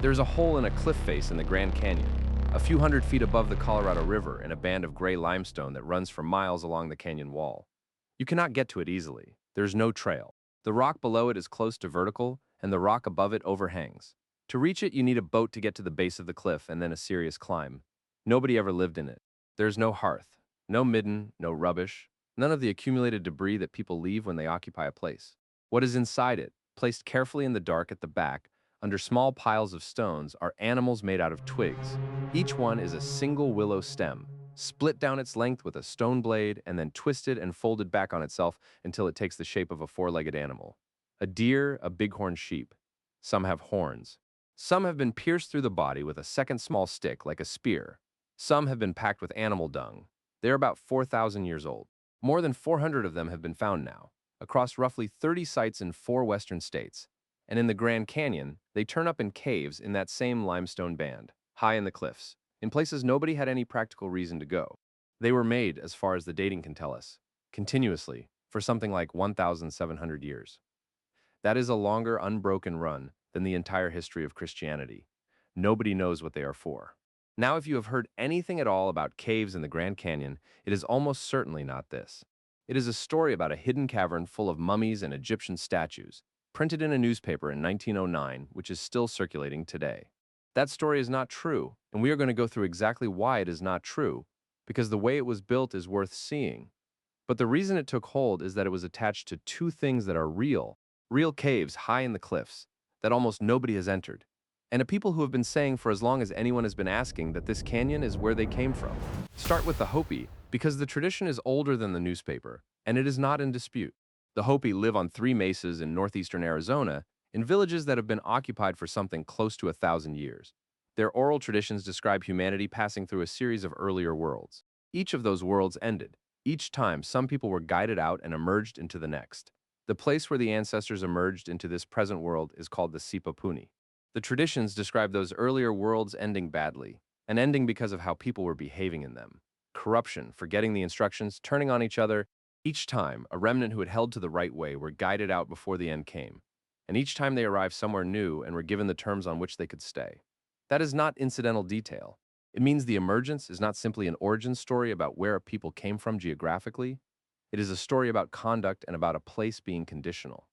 There's a hole in a cliff face in the Grand Canyon, a few hundred feet above the Colorado River in a band of gray limestone that runs for miles along the canyon wall. You cannot get to it easily. There's no trail. The rock below it is close to vertical, and the rock above it overhangs. To reach it, you need a boat to get to the base of the cliff and then a serious climb. Nobody ever lived in it. There's no hearth, no midden, no rubbish, none of the accumulated debris that people leave when they occupy a place. What is inside it, placed carefully in the dark at the back, under small piles of stones, are animals made out of twigs. Each one is a single willow stem, split down its length with a stone blade and then twisted and folded back on itself until it takes the shape of a four-legged animal. A deer, a bighorn sheep. Some have horns. Some have been pierced through the body with a second small stick like a spear. Some have been packed with animal dung. They're about 4,000 years old. More than 400 of them have been found now, across roughly 30 sites in 4 western states. And in the Grand Canyon, they turn up in caves in that same limestone band, high in the cliffs, in places nobody had any practical reason to go. They were made, as far as the dating can tell us, continuously, for something like 1,700 years. That is a longer unbroken run than the entire history of Christianity. Nobody knows what they are for. Now, if you have heard anything at all about caves in the Grand Canyon, it is almost certainly not this. It is a story about a hidden cavern full of mummies and Egyptian statues, printed in a newspaper in 1909, which is still circulating today. That story is not true, and we are going to go through exactly why it is not true, because the way it was built is worth seeing. But the reason it took hold is that it was attached to two things that are real caves high in the cliffs, that almost nobody has entered, and a people who have been saying for as long as anyone has been asking that this canyon is where they came from. Start with the Hopi, because the tradition is older than the newspaper, and it is not in dispute. The Hopi live on 3 mesas in northeastern Arizona, in villages that have been occupied for something close to 1,000 years. Their oral traditions describe humanity passing through a series of earlier worlds. Each of those worlds ended. Each time, some people were guided out and emerged into the next. The place where the ancestors emerged into this present world is called the Sipapuni. The traditions describe those earlier worlds ending badly, and ending because of how people were behaving in them. Corruption, forgetting the instructions, turning on each other. Each time, a remnant who had held to the right way were guided out before the end came, and each time they arrived somewhere new and were given the terms on which they could stay. That is not incidental detail. It means the emergence is not simply an origin story about where a people came from geographically. It is a story about conduct and about a place being conditional.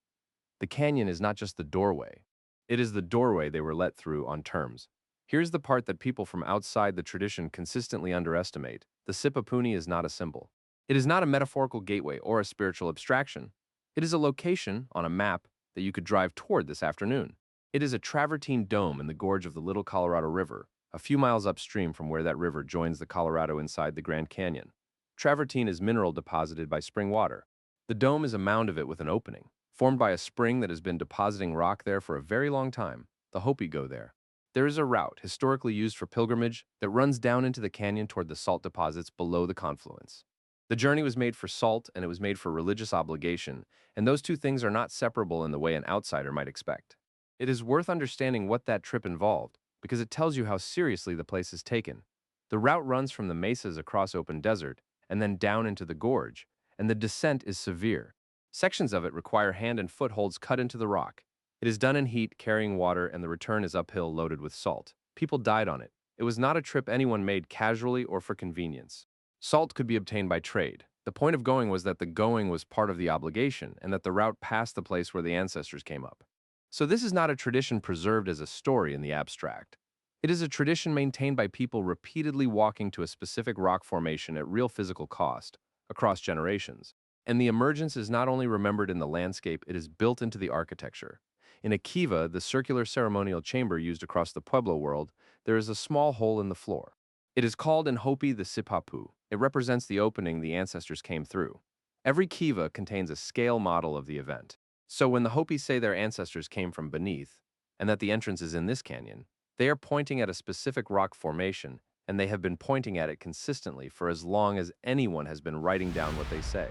The canyon is not just the doorway. It is the doorway they were let through on terms. Here's the part that people from outside the tradition consistently underestimate. The Sipapuni is not a symbol. It is not a metaphorical gateway or a spiritual abstraction. It is a location on a map that you could drive toward this afternoon. It is a travertine dome in the gorge of the Little Colorado River, a few miles upstream from where that river joins the Colorado inside the Grand Canyon. Travertine is mineral deposited by spring water. The dome is a mound of it with an opening, formed by a spring that has been depositing rock there for a very long time. The Hopi go there. There is a route, historically used for pilgrimage, that runs down into the canyon toward the salt deposits below the confluence. The journey was made for salt, and it was made for religious obligation, and those two things are not separable in the way an outsider might expect. It is worth understanding what that trip involved, because it tells you how seriously the place is taken. The route runs from the mesas across open desert, and then down into the gorge, and the descent is severe. Sections of it require hand and footholds cut into the rock. It is done in heat, carrying water, and the return is uphill loaded with salt. People died on it. It was not a trip anyone made casually or for convenience. Salt could be obtained by trade. The point of going was that the going was part of the obligation, and that the route passed the place where the ancestors came up. So this is not a tradition preserved as a story in the abstract. It is a tradition maintained by people repeatedly walking to a specific rock formation at real physical cost, across generations. And the emergence is not only remembered in the landscape, it is built into the architecture. In a kiva, the circular ceremonial chamber used across the Pueblo world, there is a small hole in the floor. It is called in Hopi the Sipapu. It represents the opening the ancestors came through. Every kiva contains a scale model of the event. So when the Hopi say their ancestors came from beneath, and that the entrance is in this canyon, they are pointing at a specific rock formation, and they have been pointing at it consistently for as long as anyone has been writing down what they say.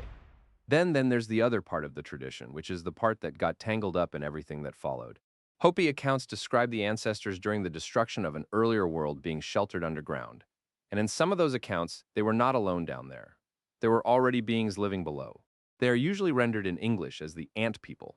Then there's the other part of the tradition, which is the part that got tangled up in everything that followed. Hopi accounts describe the ancestors during the destruction of an earlier world being sheltered underground. And in some of those accounts, they were not alone down there. There were already beings living below. They are usually rendered in English as the ant people.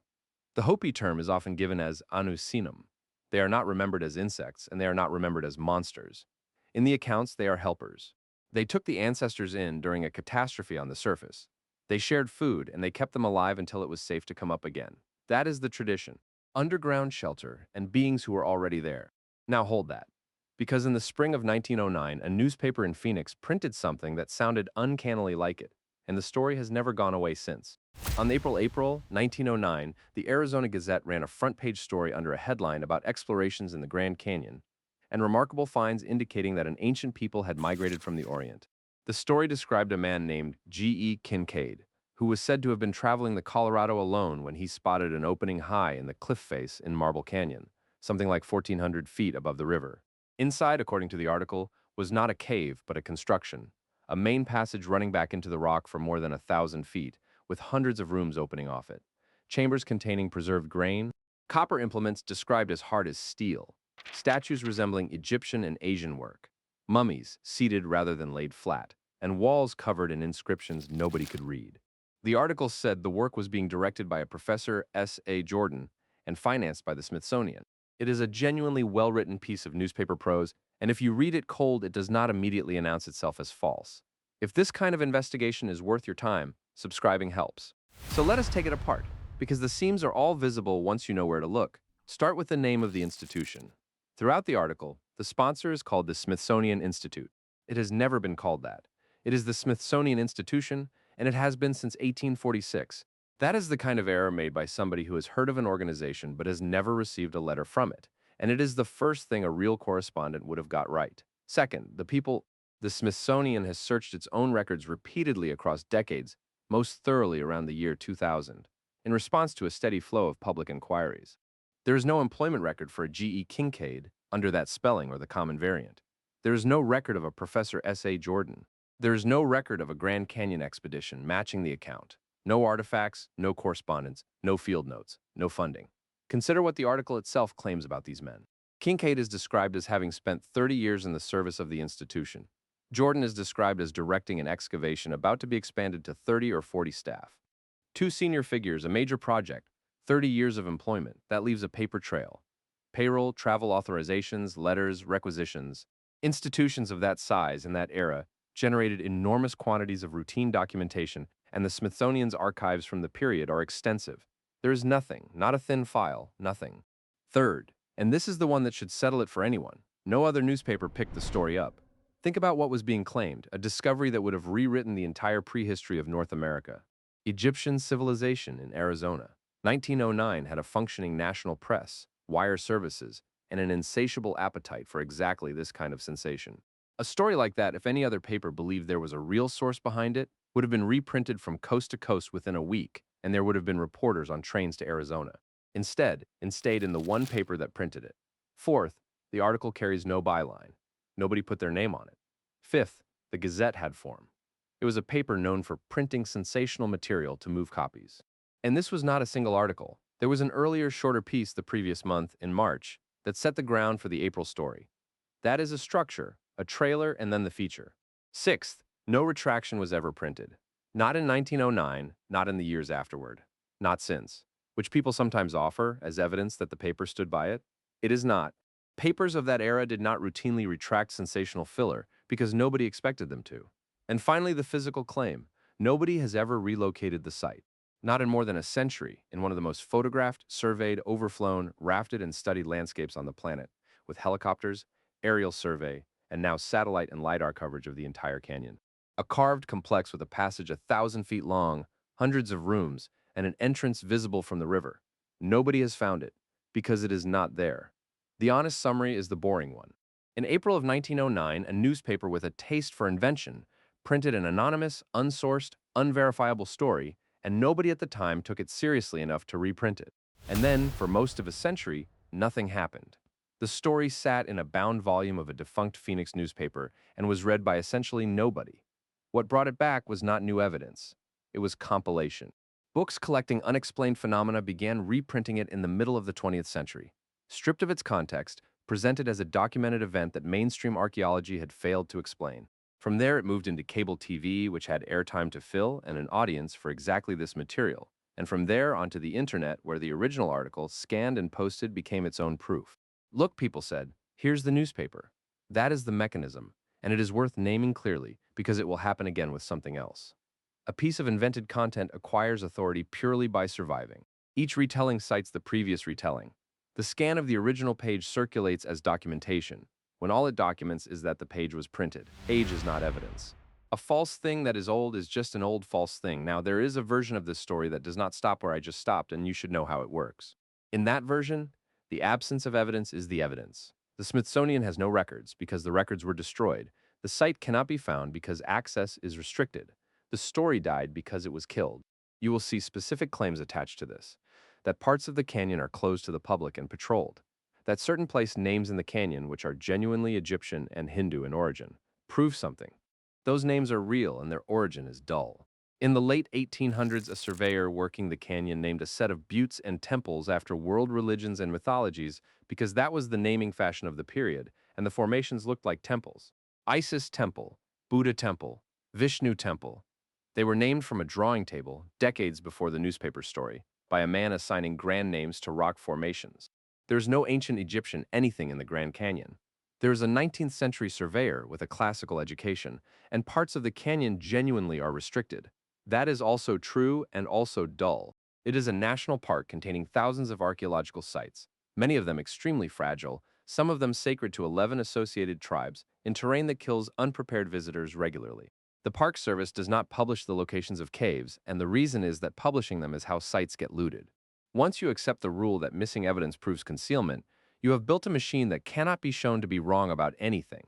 The Hopi term is often given as Anusinum, They are not remembered as insects, and they are not remembered as monsters. In the accounts, they are helpers. They took the ancestors in during a catastrophe on the surface. They shared food, and they kept them alive until it was safe to come up again. That is the tradition. Underground shelter and beings who were already there. Now hold that. Because in the spring of 1909, a newspaper in Phoenix printed something that sounded uncannily like it, and the story has never gone away since. On April 1909, the Arizona Gazette ran a front-page story under a headline about explorations in the Grand Canyon and remarkable finds indicating that an ancient people had migrated from the Orient. The story described a man named G.E. Kincaid, who was said to have been traveling the Colorado alone when he spotted an opening high in the cliff face in Marble Canyon, something like 1,400 feet above the river. Inside, according to the article, was not a cave but a construction, a main passage running back into the rock for more than 1,000 feet, with hundreds of rooms opening off it. Chambers containing preserved grain, copper implements described as hard as steel, statues resembling Egyptian and Asian work, mummies seated rather than laid flat, and walls covered in inscriptions nobody could read. The article said the work was being directed by a Professor S.A. Jordan and financed by the Smithsonian. It is a genuinely well-written piece of newspaper prose, and if you read it cold, it does not immediately announce itself as false. If this kind of investigation is worth your time, subscribing helps. So let us take it apart, because the seams are all visible once you know where to look. Start with the name of the institution. Throughout the article, the sponsor is called the Smithsonian Institute. It has never been called that. It is the Smithsonian Institution, and it has been since 1846. That is the kind of error made by somebody who has heard of an organization but has never received a letter from it, and it is the first thing a real correspondent would have got right. Second, the Smithsonian has searched its own records repeatedly across decades, most thoroughly around the year 2000, in response to a steady flow of public inquiries. There is no employment record for a G.E. Kincaid under that spelling or the common variant. There is no record of a Professor S.A. Jordan. There is no record of a Grand Canyon expedition matching the account. No artifacts, no correspondence, no field notes, no funding. Consider what the article itself claims about these men. Kincaid is described as having spent 30 years in the service of the institution. Jordan is described as directing an excavation about to be expanded to 30 or 40 staff. Two senior figures, a major project, 30 years of employment, that leaves a paper trail. Payroll, travel authorizations, letters, requisitions. Institutions of that size in that era generated enormous quantities of routine documentation, and the Smithsonian's archives from the period are extensive. There is nothing, not a thin file, nothing. Third, and this is the one that should settle it for anyone, no other newspaper picked the story up. Think about what was being claimed, a discovery that would have rewritten the entire prehistory of North America. Egyptian civilization in Arizona. 1909 had a functioning national press, wire services, and an insatiable appetite for exactly this kind of sensation. A story like that, if any other paper believed there was a real source behind it, would have been reprinted from coast to coast within a week, and there would have been reporters on trains to Arizona. Instead, it stayed in the one paper that printed it. Fourth, the article carries no byline. Nobody put their name on it. Fifth, the Gazette had form. It was a paper known for printing sensational material to move copies. And this was not a single article. There was an earlier, shorter piece the previous month, in March, that set the ground for the April story. That is a structure, a trailer, and then the feature. Sixth, no retraction was ever printed. Not in 1909, not in the years afterward. Not since. Which people sometimes offer as evidence that the paper stood by it. It is not. Papers of that era did not routinely retract sensational filler because nobody expected them to. And finally, the physical claim. Nobody has ever relocated the site. Not in more than a century, in one of the most photographed, surveyed, overflown, rafted, and studied landscapes on the planet, with helicopters, aerial survey, and now satellite and LiDAR coverage of the entire canyon. A carved complex with a passage 1,000 feet long, hundreds of rooms, and an entrance visible from the river. Nobody has found it, because it is not there. The honest summary is the boring one. In April of 1909, a newspaper with a taste for invention printed an anonymous, unsourced, unverifiable story, and nobody at the time took it seriously enough to reprint it. And then, for most of a century, nothing happened. The story sat in a bound volume of a defunct Phoenix newspaper and was read by essentially nobody. What brought it back was not new evidence. It was compilation. Books collecting unexplained phenomena began reprinting it in the middle of the 20th century. Stripped of its context, presented as a documented event that mainstream archaeology had failed to explain. From there, it moved into cable TV, which had airtime to fill and an audience for exactly this material. And from there onto the internet, where the original article, scanned and posted, became its own proof. Look, people said, here's the newspaper. That is the mechanism, and it is worth naming clearly because it will happen again with something else. A piece of invented content acquires authority purely by surviving. Each retelling cites the previous retelling. The scan of the original page circulates as documentation, when all it documents is that the page was printed. Age is not evidence. A false thing that is old is just an old false thing. Now, there is a version of this story that does not stop where I just stopped, and you should know how it works. In that version, the absence of evidence is the evidence. The Smithsonian has no records because the records were destroyed. The site cannot be found because access is restricted. The story died because it was killed. You will see specific claims attached to this, that parts of the canyon are closed to the public and patrolled, that certain place names in the canyon, which are genuinely Egyptian and Hindu in origin, prove something. Those names are real and their origin is dull. In the late 1800s, a surveyor working the canyon named a set of buttes and temples after world religions and mythologies because that was the naming fashion of the period, and the formations looked like temples. Isis Temple, Buddha Temple, Vishnu Temple. They were named from a drawing table, decades before the newspaper story, by a man assigning grand names to rock formations. There is no ancient Egyptian anything in the Grand Canyon. There is a 19th century surveyor with a classical education, and parts of the canyon genuinely are restricted. That is also true and also dull. It is a national park containing thousands of archaeological sites, many of them extremely fragile, some of them sacred to 11 associated tribes, in terrain that kills unprepared visitors regularly. The Park Service does not publish the locations of caves, and the reason is that publishing them is how sites get looted. Once you accept the rule that missing evidence proves concealment, you have built a machine that cannot be shown to be wrong about anything.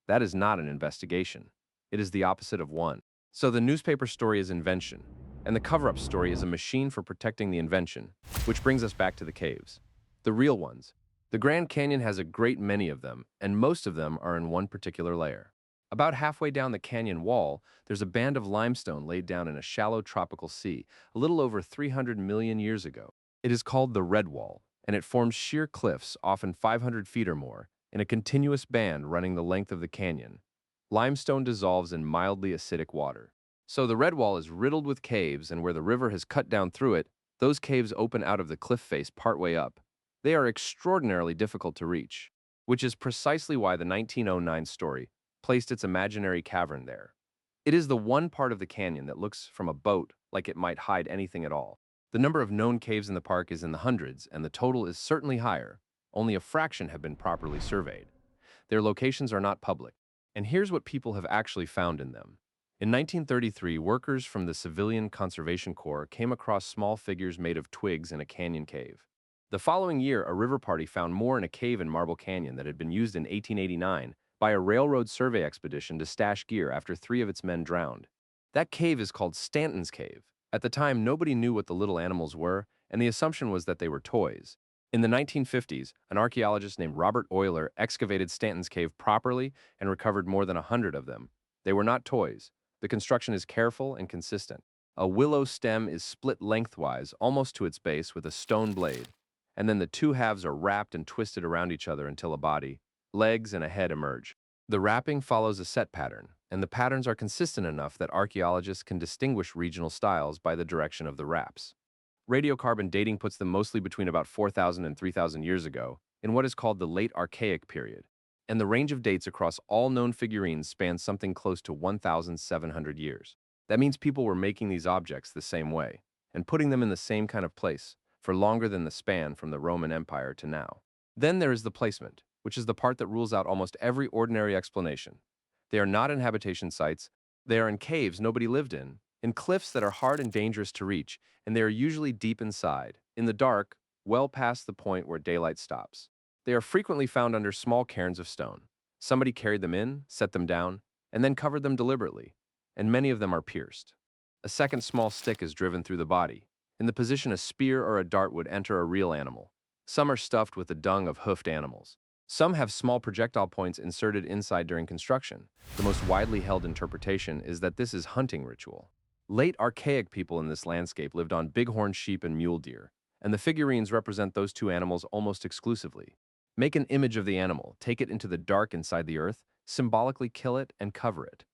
That is not an investigation. It is the opposite of one. So the newspaper story is invention, and the cover-up story is a machine for protecting the invention, which brings us back to the caves. The real ones. The Grand Canyon has a great many of them, and most of them are in one particular layer. About halfway down the canyon wall, there's a band of limestone laid down in a shallow tropical sea, a little over 300 million years ago. It is called the Redwall, and it forms sheer cliffs, often 500 feet or more, in a continuous band running the length of the canyon. Limestone dissolves in mildly acidic water. So the Redwall is riddled with caves, and where the river has cut down through it, those caves open out of the cliff face partway up. They are extraordinarily difficult to reach, which is precisely why the 1909 story placed its imaginary cavern there. It is the one part of the canyon that looks from a boat like it might hide anything at all. The number of known caves in the park is in the hundreds, and the total is certainly higher. Only a fraction have been properly surveyed. Their locations are not public. And here's what people have actually found in them. In 1933, workers from the Civilian Conservation Corps came across small figures made of twigs in a canyon cave. The following year, a river party found more in a cave in Marble Canyon that had been used in 1889 by a railroad survey expedition to stash gear after 3 of its men drowned. That cave is called Stanton's Cave. At the time, nobody knew what the little animals were, and the assumption was that they were toys. In the 1950s, an archaeologist named Robert Euler excavated Stanton's Cave properly and recovered more than 100 of them. They were not toys. The construction is careful and consistent. A willow stem is split lengthwise, almost to its base, with a stone blade, and then the two halves are wrapped and twisted around each other until a body, legs, and a head emerge. The wrapping follows a set pattern, and the patterns are consistent enough that archaeologists can distinguish regional styles by the direction of the wraps. Radiocarbon dating puts them mostly between about 4,000 and 3,000 years ago, in what is called the Late Archaic period, and the range of dates across all known figurines spans something close to 1,700 years. That means people were making these objects the same way, and putting them in the same kind of place, for longer than the span from the Roman Empire to now. Then there is the placement, which is the part that rules out almost every ordinary explanation. They are not in habitation sites, they are in caves nobody lived in cliffs that are hard and dangerous to reach, and they are usually deep inside, in the dark, well past the point where daylight stops. They are frequently found under small cairns of stone. Somebody carried them in, set them down, and then covered them deliberately, and many of them are pierced. A second small stick is driven through the body, in the position a spear or a dart would enter a real animal. Some are stuffed with the dung of hoofed animals. Some have small projectile points inserted inside during construction. The most widely held interpretation is that this is hunting ritual. Late archaic people in this landscape lived on bighorn sheep and mule deer, and the figurines represent those two animals almost exclusively. Make an image of the animal, take it into the dark inside the earth, symbolically kill it, and cover it.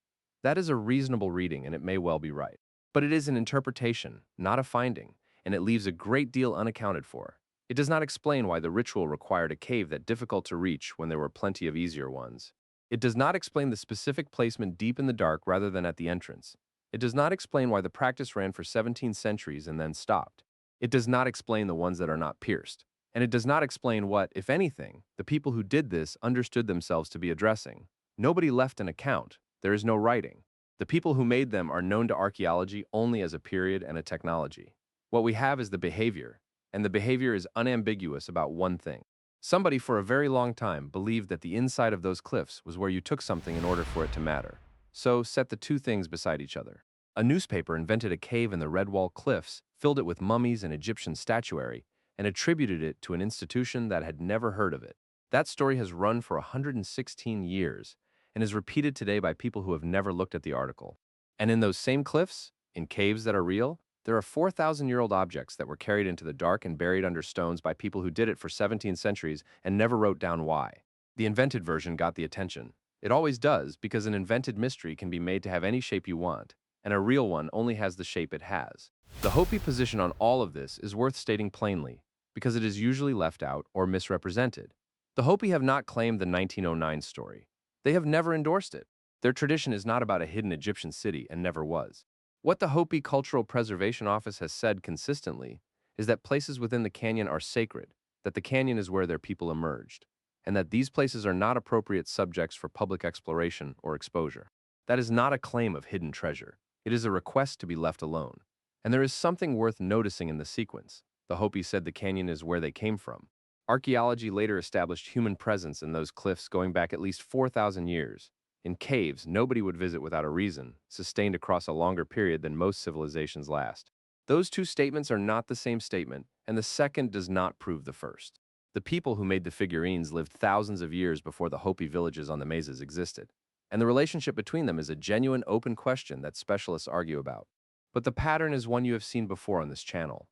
That is a reasonable reading, and it may well be right. But it is an interpretation, not a finding, and it leaves a great deal unaccounted for. It does not explain why the ritual required a cave that difficult to reach when there were plenty of easier ones. It does not explain the specific placement deep in the dark rather than at the entrance. It does not explain why the practice ran for 17 centuries and then stopped. It does not explain the ones that are not pierced. And it does not explain what, if anything, the people who did this understood themselves to be addressing. Nobody left an account. There is no writing. The people who made them are known to archaeology only as a period and a technology. What we have is the behavior, and the behavior is unambiguous about one thing. Somebody for a very long time believed that the inside of those cliffs was where you took something in order for it to matter. So set the two things beside each other. A newspaper invented a cave in the Redwall Cliffs, filled it with mummies and Egyptian statuary, and attributed it to an institution that had never heard of it. That story has run for 116 years and is repeated today by people who have never looked at the article. And in those same cliffs, in caves that are real, there are 4,000-year-old objects that were carried into the dark and buried under stones by people who did it for 17 centuries and never wrote down why. The invented version got the attention. It always does, because an invented mystery can be made to have any shape you want, and a real one only has the shape it has. The Hopi position on all of this is worth stating plainly, because it is usually left out or misrepresented. The Hopi have not claimed the 1909 story. They have never endorsed it. Their tradition is not about a hidden Egyptian city and never was. What the Hopi Cultural Preservation Office has said consistently is that places within the canyon are sacred, that the canyon is where their people emerged, and that these places are not appropriate subjects for public exploration or exposure. That is not a claim of hidden treasure. It is a request to be left alone. And there is something worth noticing in the sequence. The Hopi said the canyon is where they came from. Archaeology later established human presence in those cliffs going back at least 4,000 years. In caves, nobody would visit without a reason, sustained across a longer period than most civilizations last. Those two statements are not the same statement, and the second does not prove the first. The people who made the figurines lived thousands of years before the Hopi villages on the mesas existed, and the relationship between them is a genuine open question that specialists argue about. But the pattern is one you have seen before on this channel.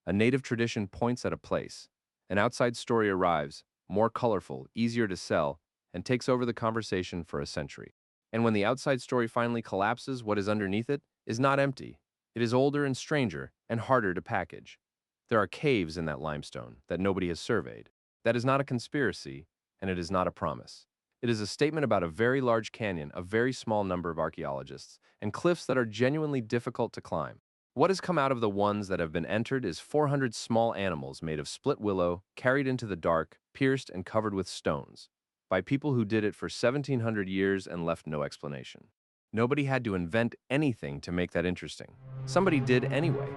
A native tradition points at a place. An outside story arrives, more colorful, easier to sell, and takes over the conversation for a century. And when the outside story finally collapses, what is underneath it is not empty. It is older and stranger and harder to package. There are caves in that limestone that nobody has surveyed. That is not a conspiracy, and it is not a promise. It is a statement about a very large canyon, a very small number of archaeologists, and cliffs that are genuinely difficult to climb. What has come out of the ones that have been entered is 400 small animals made of split willow, carried into the dark, pierced and covered with stones, by people who did it for 1,700 years and left no explanation. Nobody had to invent anything to make that interesting. Somebody did anyway.